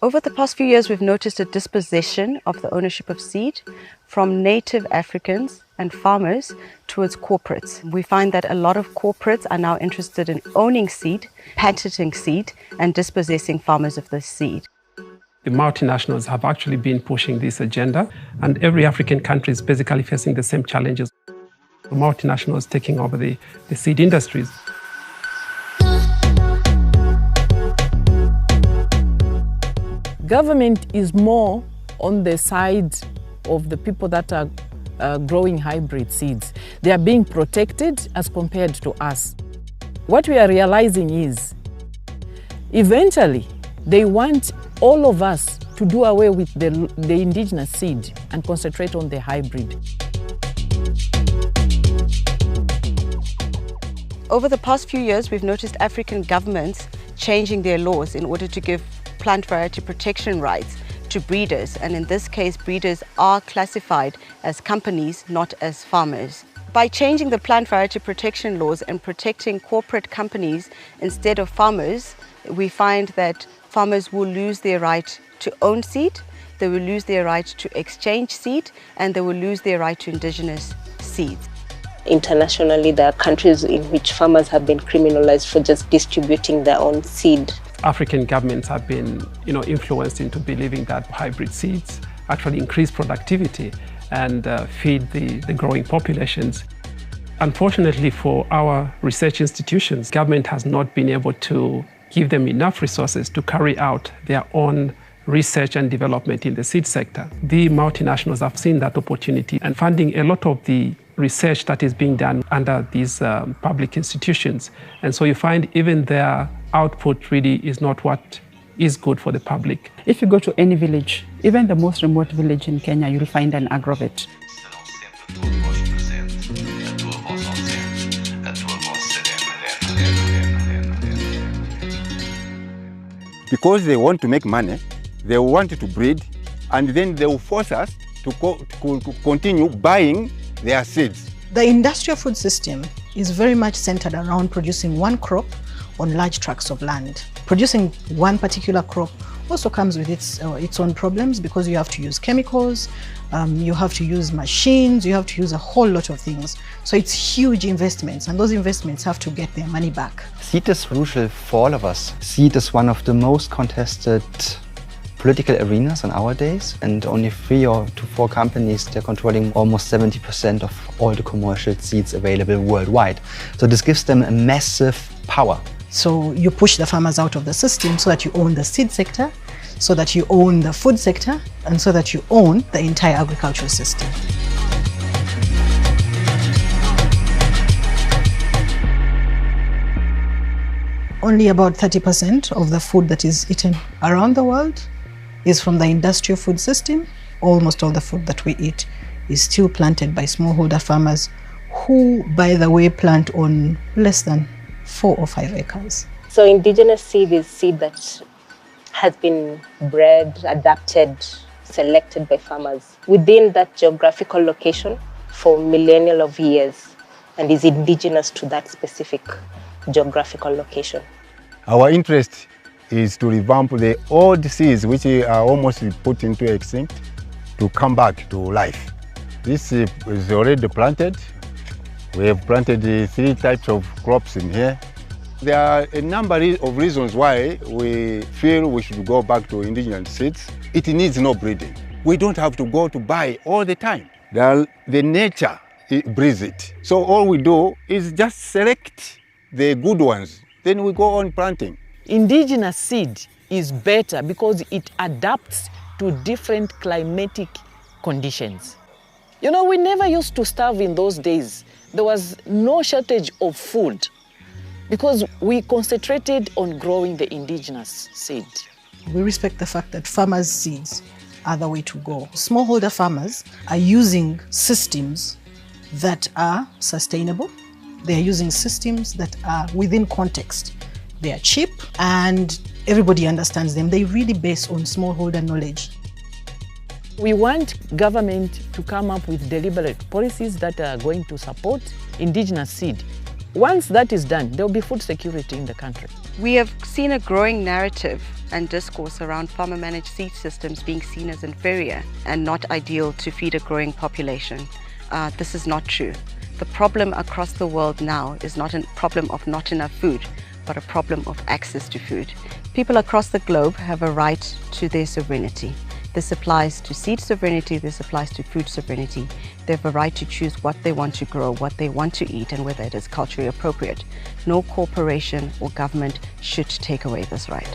Over the past few years, we've noticed a dispossession of the ownership of seed from native Africans and farmers towards corporates. We find that a lot of corporates are now interested in owning seed, patenting seed, and dispossessing farmers of this seed. The multinationals have actually been pushing this agenda, and every African country is basically facing the same challenges. The multinationals taking over the seed industries. Government is more on the side of the people that are growing hybrid seeds. They are being protected as compared to us. What we are realizing is, eventually, they want all of us to do away with the indigenous seed and concentrate on the hybrid. Over the past few years, we've noticed African governments changing their laws in order to give plant variety protection rights to breeders, and in this case breeders are classified as companies, not as farmers. By changing the plant variety protection laws and protecting corporate companies instead of farmers, we find that farmers will lose their right to own seed, they will lose their right to exchange seed, and they will lose their right to indigenous seeds. Internationally, there are countries in which farmers have been criminalized for just distributing their own seed. African governments have been, influenced into believing that hybrid seeds actually increase productivity and feed the growing populations. Unfortunately for our research institutions, government has not been able to give them enough resources to carry out their own research and development in the seed sector. The multinationals have seen that opportunity and funding a lot of the research that is being done under these public institutions. And so you find even their output really is not what is good for the public. If you go to any village, even the most remote village in Kenya, you'll find an agrovet. Because they want to make money, they want to breed, and then they will force us to continue buying their seeds. The industrial food system is very much centered around producing one crop on large tracts of land. Producing one particular crop also comes with its own problems, because you have to use chemicals, you have to use machines, you have to use a whole lot of things. So it's huge investments, and those investments have to get their money back. Seed is crucial for all of us. Seed is one of the most contested political arenas in our days, and only 3 to 4 companies, they're controlling almost 70% of all the commercial seeds available worldwide. So this gives them a massive power. So you push the farmers out of the system so that you own the seed sector, so that you own the food sector, and so that you own the entire agricultural system. Only about 30% of the food that is eaten around the world is from the industrial food system. Almost all the food that we eat is still planted by smallholder farmers, who, by the way, plant on less than 4 or 5 acres. So indigenous seed is seed that has been bred, adapted, selected by farmers within that geographical location for millennia of years, and is indigenous to that specific geographical location. Our interest is to revamp the old seeds which are almost put into extinct to come back to life. This is already planted. We have planted 3 types of crops in here. There are a number of reasons why we feel we should go back to indigenous seeds. It needs no breeding. We don't have to go to buy all the time. The nature breeds it. So all we do is just select the good ones, then we go on planting. Indigenous seed is better because it adapts to different climatic conditions. We never used to starve in those days. There was no shortage of food because we concentrated on growing the indigenous seed. We respect the fact that farmers' seeds are the way to go. Smallholder farmers are using systems that are sustainable. They are using systems that are within context. They are cheap and everybody understands them. They really base on smallholder knowledge. We want government to come up with deliberate policies that are going to support indigenous seed Once that is done, there will be food security in the country. We have seen a growing narrative and discourse around farmer-managed seed systems being seen as inferior and not ideal to feed a growing population. This is not true. The problem across the world now is not a problem of not enough food, but a problem of access to food. People across the globe have a right to their sovereignty. This applies to seed sovereignty, this applies to food sovereignty. They have a right to choose what they want to grow, what they want to eat, and whether it is culturally appropriate. No corporation or government should take away this right.